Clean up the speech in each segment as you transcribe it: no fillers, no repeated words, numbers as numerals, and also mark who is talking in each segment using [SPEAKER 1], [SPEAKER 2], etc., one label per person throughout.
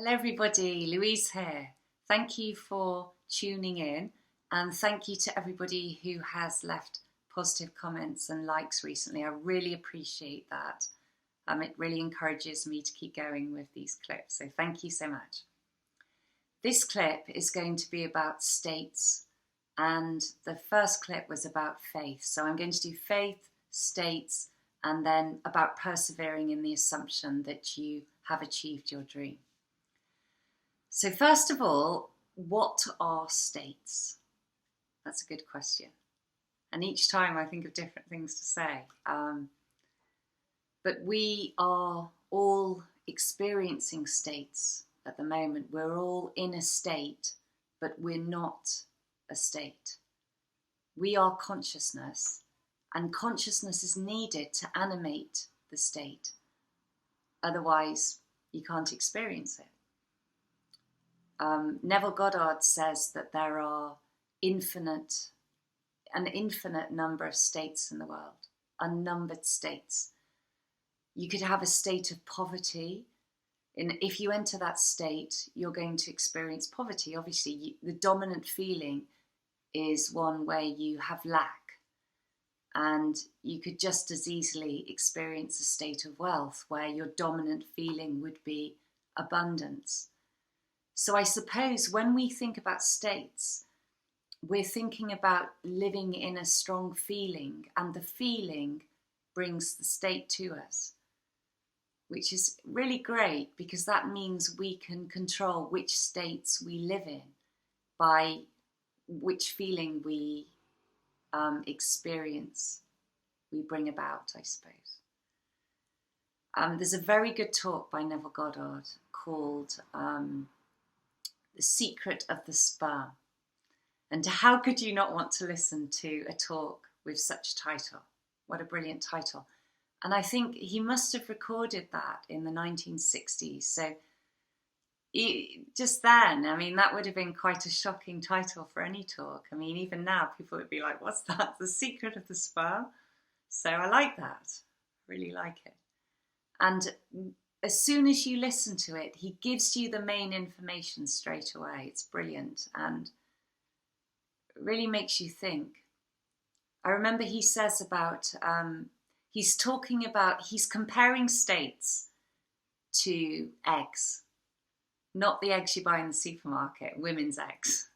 [SPEAKER 1] Hello everybody, Louise here. Thank you for tuning in and thank you to everybody who has left positive comments and likes recently. I really appreciate that. It really encourages me to keep going with these clips, so thank you so much. This clip is going to be about states, and the first clip was about faith. So I'm going to do faith, states, and then about persevering in the assumption that you have achieved your dream. So first of all, what are states? That's a good question. And each time I think of different things to say. But we are all experiencing states at the moment. We're all in a state, but we're not a state. We are consciousness, and consciousness is needed to animate the state. Otherwise, you can't experience it. Neville Goddard says that there are an infinite number of states in the world, unnumbered states. You could have a state of poverty, and if you enter that state, you're going to experience poverty. Obviously, the dominant feeling is one where you have lack, and you could just as easily experience a state of wealth where your dominant feeling would be abundance. So I suppose when we think about states, we're thinking about living in a strong feeling, and the feeling brings the state to us, which is really great because that means we can control which states we live in by which feeling we experience, we bring about, I suppose. There's a very good talk by Neville Goddard called The Secret of the Sperm. And how could you not want to listen to a talk with such title? What a brilliant title. And I think he must have recorded that in the 1960s. So just then, I mean, that would have been quite a shocking title for any talk. I mean, even now, people would be like, what's that? The Secret of the Sperm? So I like that. Really like it. And as soon as you listen to it, he gives you the main information straight away. It's brilliant and really makes you think. I remember he says about, he's comparing states to eggs, not the eggs you buy in the supermarket, women's eggs.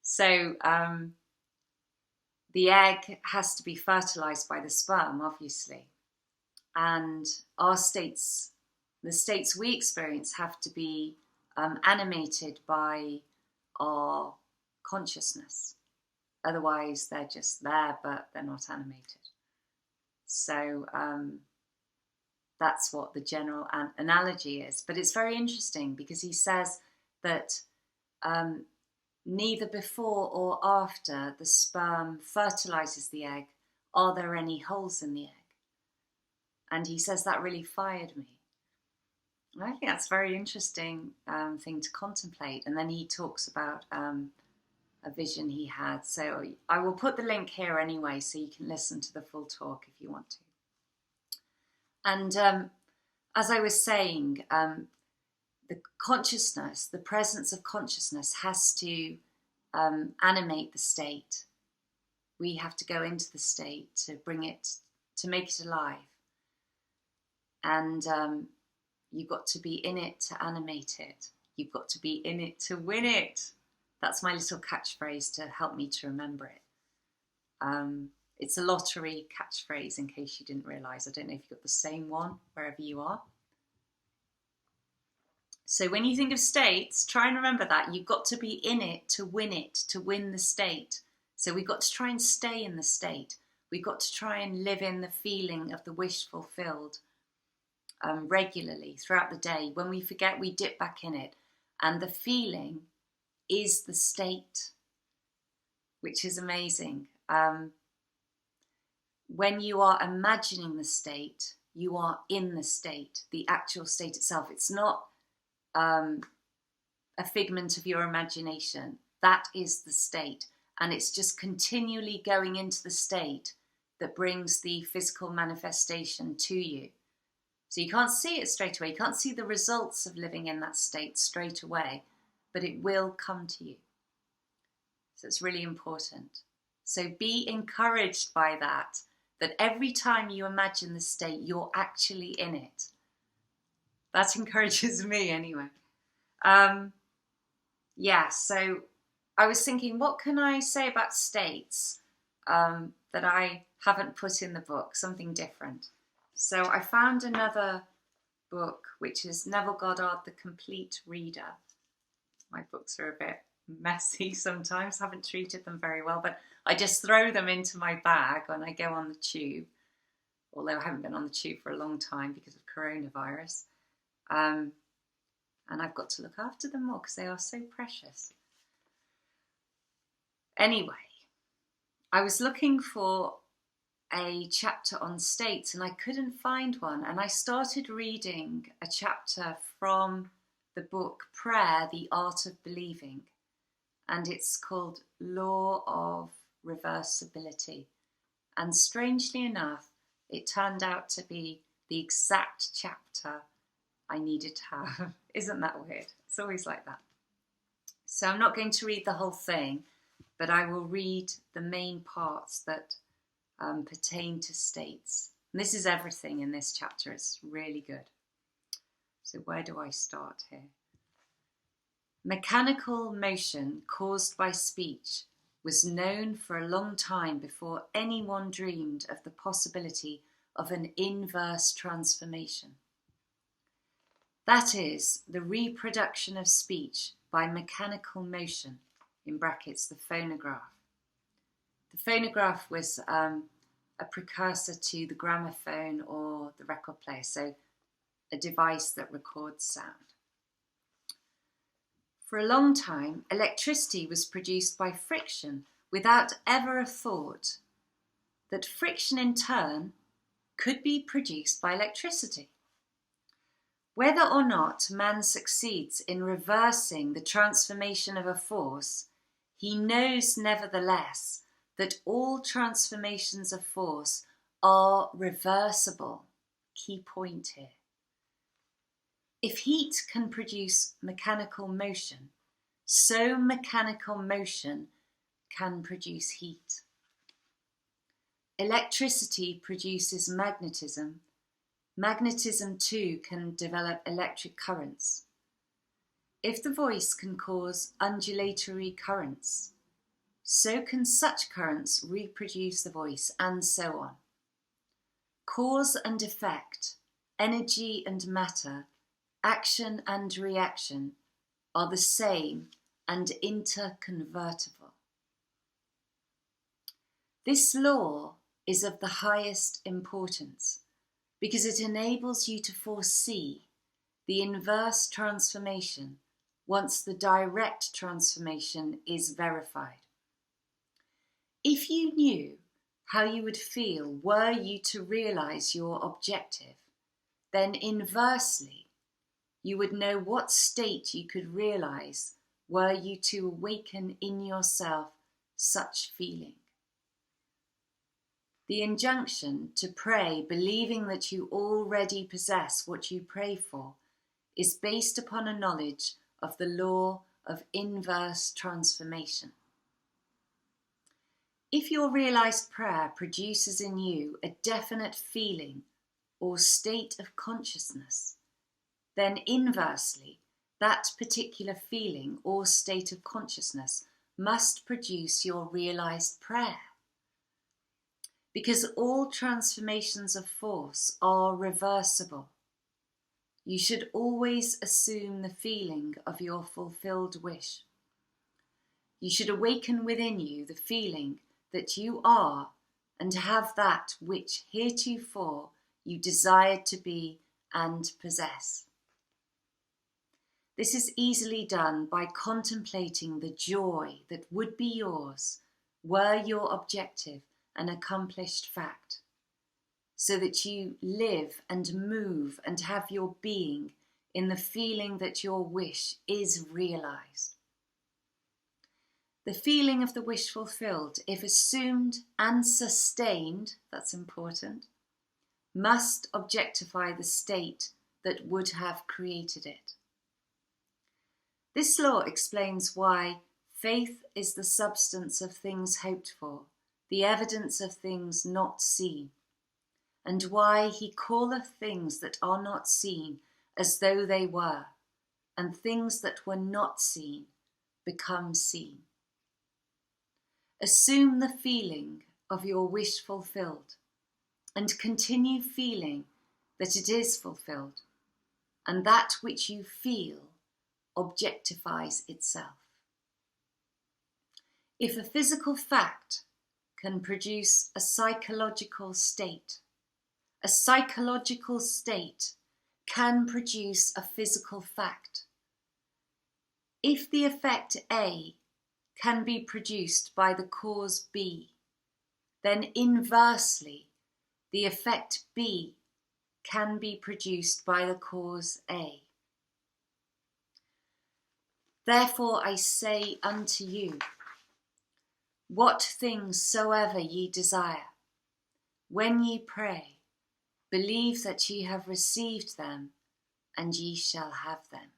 [SPEAKER 1] So the egg has to be fertilized by the sperm, obviously. And our states, the states we experience, have to be animated by our consciousness. Otherwise, they're just there, but they're not animated. So that's what the general analogy is. But it's very interesting because he says that neither before or after the sperm fertilizes the egg are there any holes in the egg. And he says that really fired me. I think that's a very interesting thing to contemplate. And then he talks about a vision he had. So I will put the link here anyway, so you can listen to the full talk if you want to. And as I was saying, the consciousness, the presence of consciousness has to animate the state. We have to go into the state to bring it, to make it alive. And you've got to be in it to animate it. You've got to be in it to win it. That's my little catchphrase to help me to remember it. It's a lottery catchphrase in case you didn't realise. I don't know if you've got the same one wherever you are. So when you think of states, try and remember that. You've got to be in it, to win the state. So we've got to try and stay in the state. We've got to try and live in the feeling of the wish fulfilled regularly throughout the day. When we forget, we dip back in it. And the feeling is the state, which is amazing. When you are imagining the state, you are in the state, the actual state itself. It's not a figment of your imagination. That is the state. And it's just continually going into the state that brings the physical manifestation to you. So you can't see it straight away. You can't see the results of living in that state straight away, but it will come to you. So it's really important. So be encouraged by that every time you imagine the state, you're actually in it. That encourages me anyway. So I was thinking, what can I say about states that I haven't put in the book, something different. So I found another book, which is Neville Goddard, The Complete Reader. My books are a bit messy sometimes, haven't treated them very well, but I just throw them into my bag when I go on the tube, although I haven't been on the tube for a long time because of coronavirus. And I've got to look after them more because they are so precious. Anyway, I was looking for a chapter on states and I couldn't find one. And I started reading a chapter from the book Prayer, The Art of Believing. And it's called Law of Reversibility. And strangely enough, it turned out to be the exact chapter I needed to have. Isn't that weird? It's always like that. So I'm not going to read the whole thing, but I will read the main parts that pertain to states. And this is everything in this chapter. It's really good. So where do I start here? Mechanical motion caused by speech was known for a long time before anyone dreamed of the possibility of an inverse transformation. That is, the reproduction of speech by mechanical motion, in brackets, the phonograph. The phonograph was a precursor to the gramophone or the record player, so a device that records sound. For a long time, electricity was produced by friction without ever a thought that friction in turn could be produced by electricity. Whether or not man succeeds in reversing the transformation of a force, he knows nevertheless that all transformations of force are reversible. Key point here. If heat can produce mechanical motion, so mechanical motion can produce heat. Electricity produces magnetism. Magnetism too can develop electric currents. If the voice can cause undulatory currents, so can such currents reproduce the voice, and so on. Cause and effect, energy and matter, action and reaction are the same and interconvertible. This law is of the highest importance because it enables you to foresee the inverse transformation once the direct transformation is verified. If you knew how you would feel were you to realize your objective, then inversely, you would know what state you could realize were you to awaken in yourself such feeling. The injunction to pray believing that you already possess what you pray for is based upon a knowledge of the law of inverse transformation. If your realized prayer produces in you a definite feeling or state of consciousness, then inversely, that particular feeling or state of consciousness must produce your realized prayer. Because all transformations of force are reversible, you should always assume the feeling of your fulfilled wish. You should awaken within you the feeling that you are and have that which heretofore you desired to be and possess. This is easily done by contemplating the joy that would be yours were your objective an accomplished fact, so that you live and move and have your being in the feeling that your wish is realized. The feeling of the wish fulfilled, if assumed and sustained, that's important, must objectify the state that would have created it. This law explains why faith is the substance of things hoped for, the evidence of things not seen, and why he calleth things that are not seen as though they were, and things that were not seen become seen. Assume the feeling of your wish fulfilled, and continue feeling that it is fulfilled, and that which you feel objectifies itself. If a physical fact can produce a psychological state can produce a physical fact. If the effect A can be produced by the cause B, then inversely, the effect B can be produced by the cause A. Therefore I say unto you, what things soever ye desire, when ye pray, believe that ye have received them, and ye shall have them.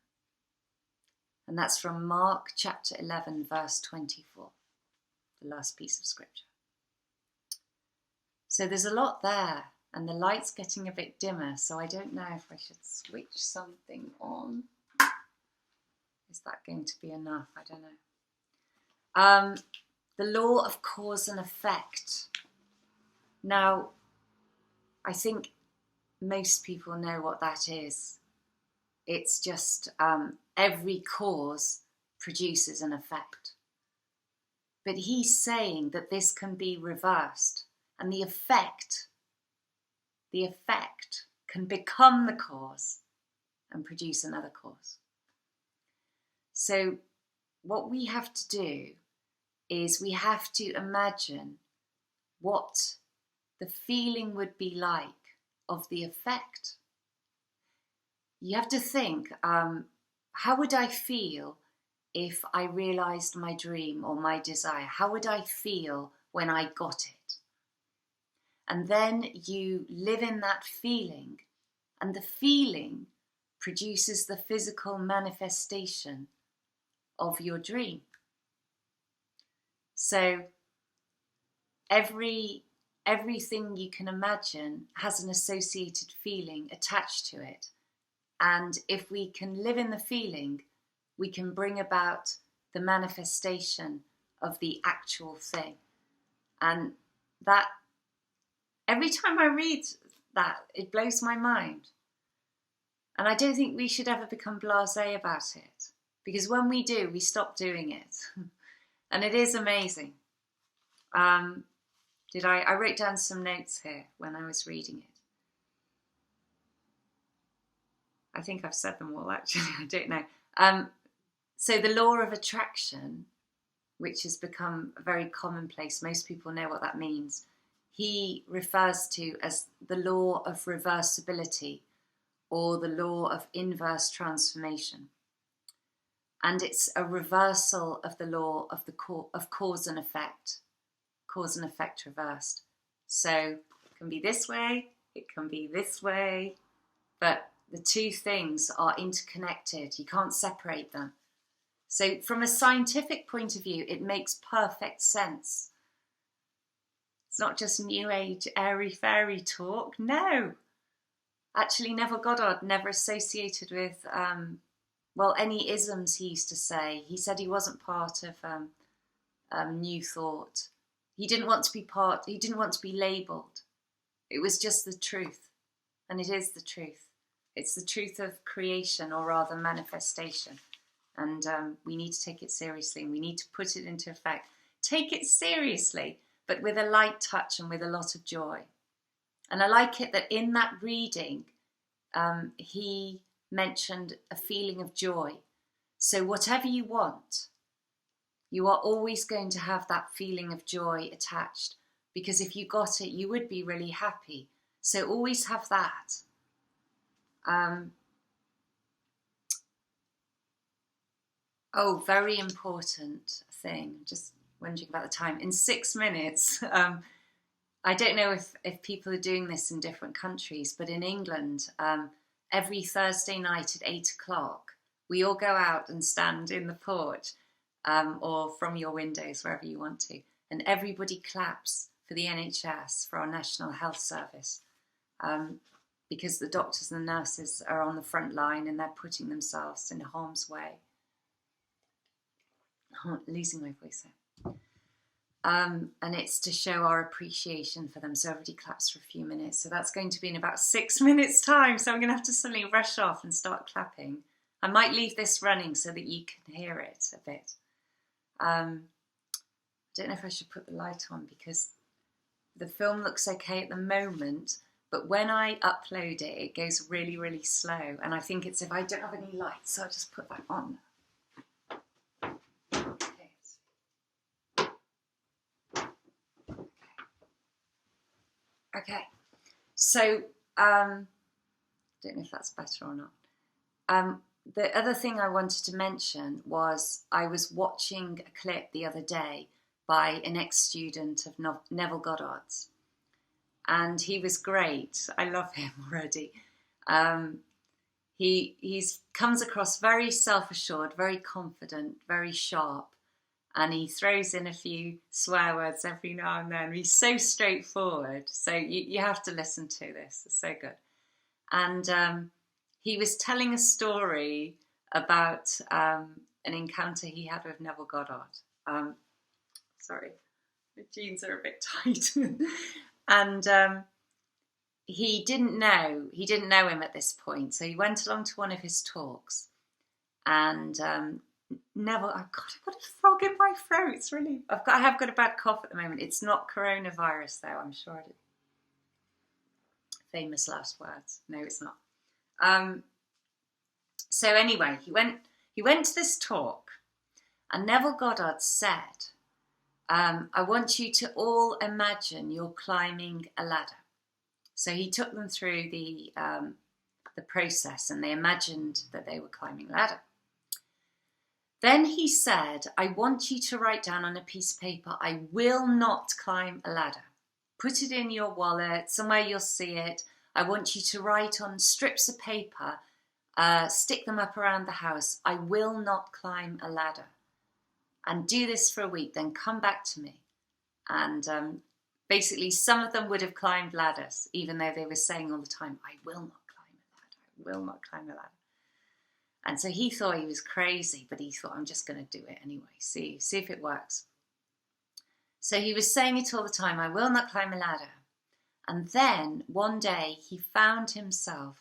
[SPEAKER 1] And that's from Mark chapter 11, verse 24, the last piece of scripture. So there's a lot there, and the light's getting a bit dimmer, so I don't know if I should switch something on. Is that going to be enough? I don't know. The law of cause and effect. Now, I think most people know what that is. It's just every cause produces an effect. But he's saying that this can be reversed, and the effect can become the cause and produce another cause. So what we have to do is we have to imagine what the feeling would be like of the effect. You have to think, how would I feel if I realised my dream or my desire? How would I feel when I got it? And then you live in that feeling, and the feeling produces the physical manifestation of your dream. So everything you can imagine has an associated feeling attached to it. And if we can live in the feeling, we can bring about the manifestation of the actual thing. And that, every time I read that, it blows my mind. And I don't think we should ever become blasé about it, because when we do, we stop doing it. And it is amazing. I wrote down some notes here when I was reading it. I think I've said them all, actually. I don't know. So the law of attraction, which has become very commonplace, most people know what that means. He refers to as the law of reversibility, or the law of inverse transformation. And it's a reversal of the law of cause and effect reversed. So it can be this way, it can be this way, but the two things are interconnected. You can't separate them. So from a scientific point of view, it makes perfect sense. It's not just new age airy-fairy talk. No. Actually, Neville Goddard never associated with, any isms he used to say. He said he wasn't part of New Thought. He didn't want to be labelled. It was just the truth. And it is the truth. It's the truth of creation, or rather manifestation. And we need to take it seriously, and we need to put it into effect. Take it seriously, but with a light touch and with a lot of joy. And I like it that in that reading, he mentioned a feeling of joy. So whatever you want, you are always going to have that feeling of joy attached, because if you got it, you would be really happy. So always have that. Very important thing, just wondering about the time. In 6 minutes, I don't know if people are doing this in different countries, but in England, every Thursday night at 8 o'clock, we all go out and stand in the porch or from your windows, wherever you want to, and everybody claps for the NHS, for our National Health Service, because the doctors and the nurses are on the front line and they're putting themselves in harm's way. I'm losing my voice there. And it's to show our appreciation for them. So everybody claps for a few minutes. So that's going to be in about 6 minutes' time. So I'm going to have to suddenly rush off and start clapping. I might leave this running so that you can hear it a bit. I don't know if I should put the light on because the film looks okay at the moment. But when I upload it, it goes really, really slow. And I think it's if I don't have any lights, so I'll just put that on. Okay, so don't know if that's better or not. The other thing I wanted to mention was I was watching a clip the other day by an ex-student of Neville Goddard's, and he was great. I love him already. He comes across very self-assured, very confident, very sharp, and he throws in a few swear words every now and then. He's so straightforward. So you have to listen to this. It's so good. And he was telling a story about an encounter he had with Neville Goddard. Sorry, the jeans are a bit tight. And he didn't know him at this point. So he went along to one of his talks, and Neville, I've got a frog in my throat. It's really, I have got a bad cough at the moment. It's not coronavirus though, I'm sure it is. Famous last words. No, it's not. So anyway, he went to this talk, and Neville Goddard said, I want you to all imagine you're climbing a ladder. So he took them through the process, and they imagined that they were climbing a ladder. Then he said, I want you to write down on a piece of paper, I will not climb a ladder. Put it in your wallet, somewhere you'll see it. I want you to write on strips of paper, stick them up around the house, I will not climb a ladder. And do this for a week, then come back to me. And basically, some of them would have climbed ladders, even though they were saying all the time, I will not climb a ladder, I will not climb a ladder. And so he thought he was crazy, but he thought, I'm just going to do it anyway, see if it works. So he was saying it all the time, I will not climb a ladder. And then one day he found himself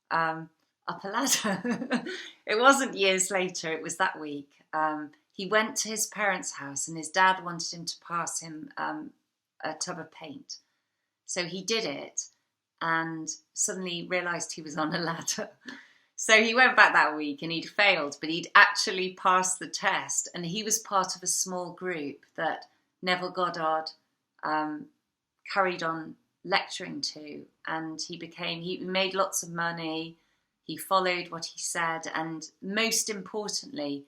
[SPEAKER 1] up a ladder. It wasn't years later, it was that week. He went to his parents' house, and his dad wanted him to pass him a tub of paint. So he did it and suddenly realised he was on a ladder. So he went back that week, and he'd failed, but he'd actually passed the test, and he was part of a small group that Neville Goddard carried on lecturing to, and he made lots of money, he followed what he said, and most importantly,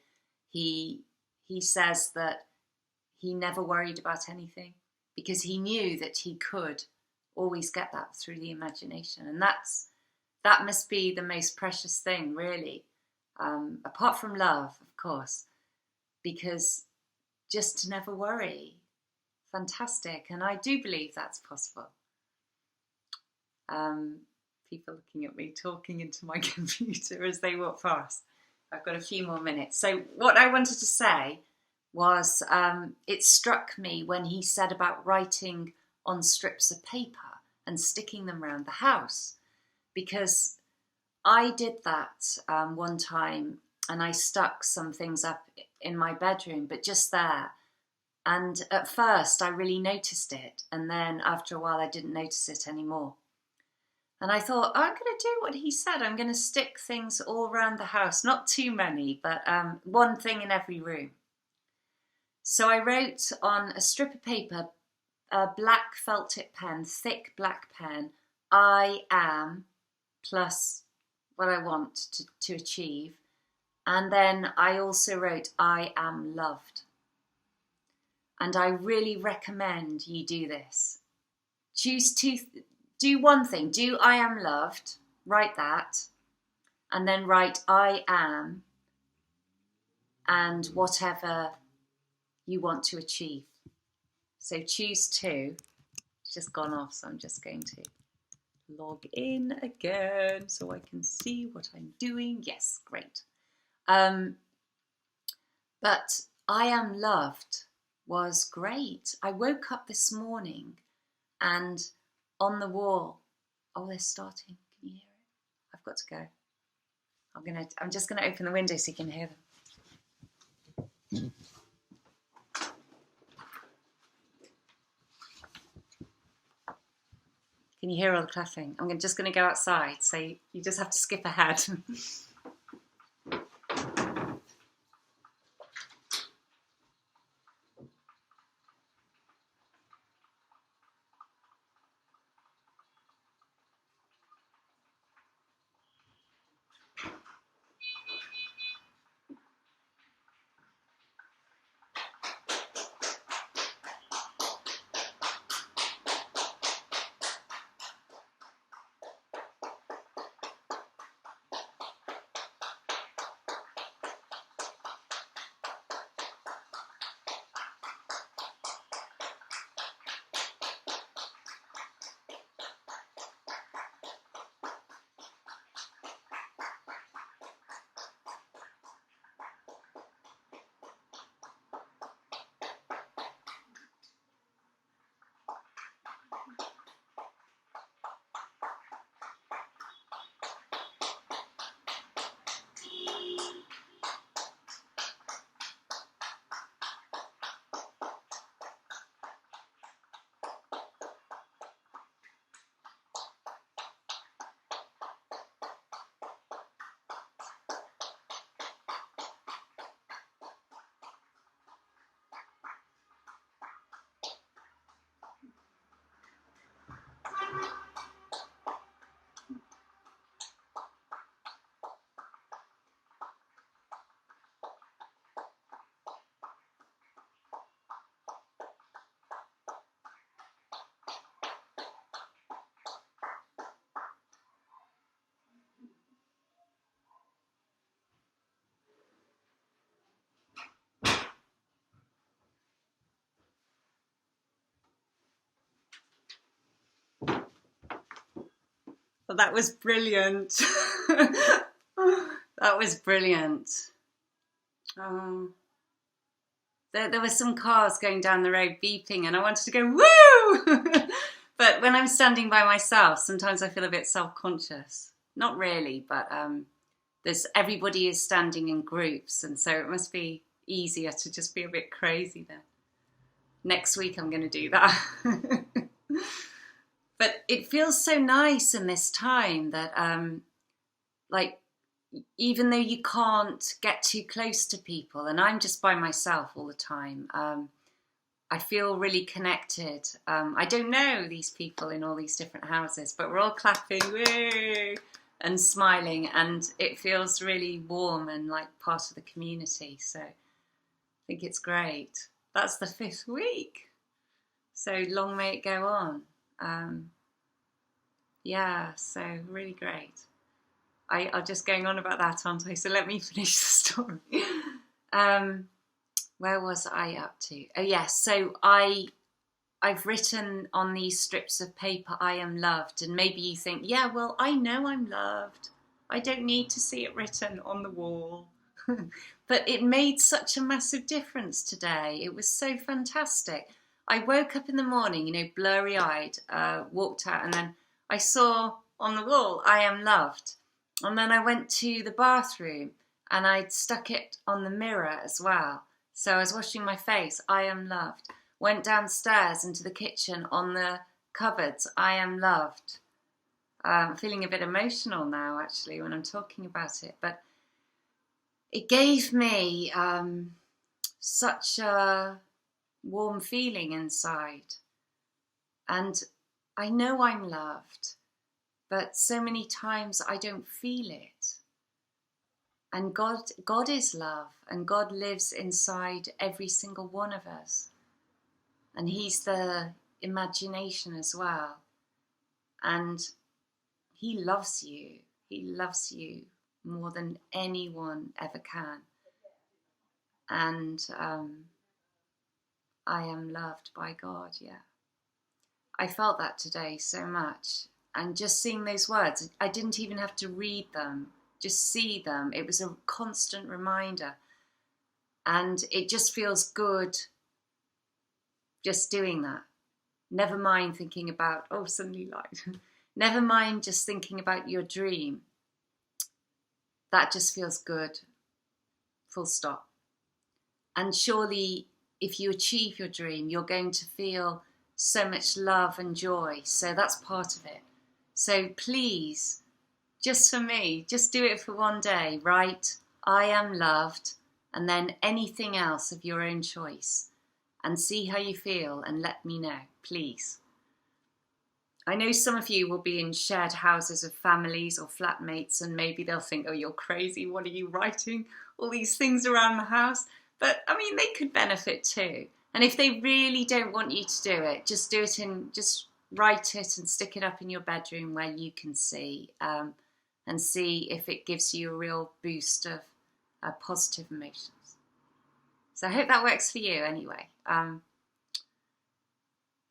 [SPEAKER 1] he says that he never worried about anything because he knew that he could always get that through the imagination, and that must be the most precious thing, really, apart from love, of course, because just to never worry, fantastic. And I do believe that's possible. People looking at me, talking into my computer as they walk past. I've got a few more minutes. So what I wanted to say was it struck me when he said about writing on strips of paper and sticking them around the house. Because I did that one time, and I stuck some things up in my bedroom, but just there. And at first I really noticed it, and then after a while I didn't notice it anymore. And I thought, I'm going to do what he said. I'm going to stick things all around the house, not too many, but one thing in every room. So I wrote on a strip of paper, a black felt tip pen, thick black pen, I am, plus what I want to achieve. And then I also wrote, I am loved. And I really recommend you do this. choose to do one thing. Do I am loved, write that, and then write I am and whatever you want to achieve. So choose two. It's just gone off, so I'm just going to log in again so I can see what I'm doing. Yes, great. But I am loved was great. I woke up this morning and on the wall, oh, they're starting. Can you hear it? I've got to go. I'm just gonna open the window so you can hear them. Can you hear all the clapping? I'm just going to go outside, so you just have to skip ahead. Well, that was brilliant. That was brilliant. There were some cars going down the road beeping and I wanted to go, woo! But when I'm standing by myself, sometimes I feel a bit self-conscious. Not really, but everybody is standing in groups, and so it must be easier to just be a bit crazy then. Next week I'm going to do that. But it feels so nice in this time that, like, even though you can't get too close to people, and I'm just by myself all the time, I feel really connected. I don't know these people in all these different houses, but we're all clapping, woo, and smiling, and it feels really warm and like part of the community. So I think it's great. That's the 5th week. So long may it go on. Yeah, so really great. I'm just going on about that, aren't I? So let me finish the story. Where was I up to? Oh yes, so I've written on these strips of paper, I am loved. And maybe you think, yeah, well, I know I'm loved. I don't need to see it written on the wall. But it made such a massive difference today. It was so fantastic. I woke up in the morning, blurry-eyed, walked out, and then I saw on the wall, I am loved. And then I went to the bathroom and I'd stuck it on the mirror as well. So I was washing my face, I am loved. Went downstairs into the kitchen on the cupboards, I am loved. I'm feeling a bit emotional now, actually, when I'm talking about it. But it gave me such a warm feeling inside. And I know I'm loved, but so many times I don't feel it. And God is love, and God lives inside every single one of us. And He's the imagination as well. And he loves you. He loves you more than anyone ever can. And I am loved by God, yeah. I felt that today so much. And just seeing those words, I didn't even have to read them, just see them. It was a constant reminder. And it just feels good just doing that. Never mind thinking about, oh, suddenly light. Never mind just thinking about your dream. That just feels good. Full stop. And surely if you achieve your dream, you're going to feel so much love and joy. So that's part of it. So please, just for me, just do it for one day. Write, I am loved, and then anything else of your own choice. And see how you feel and let me know, please. I know some of you will be in shared houses of families or flatmates, and maybe they'll think, oh, you're crazy. What are you writing? All these things around the house. But I mean, they could benefit too. And if they really don't want you to do it, just do it just write it and stick it up in your bedroom where you can see, and see if it gives you a real boost of positive emotions. So I hope that works for you anyway.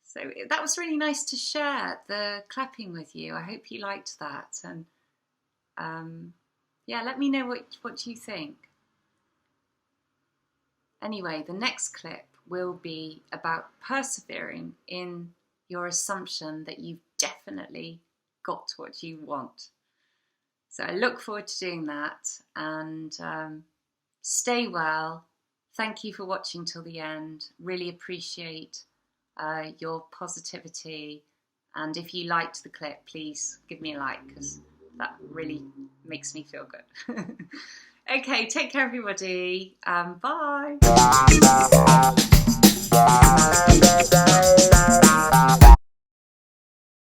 [SPEAKER 1] So that was really nice to share the clapping with you. I hope you liked that. And yeah, let me know what you think. Anyway, the next clip will be about persevering in your assumption that you've definitely got what you want. So I look forward to doing that, and stay well. Thank you for watching till the end. Really appreciate your positivity. And if you liked the clip, please give me a like, because that really makes me feel good. Okay, take care everybody. Bye.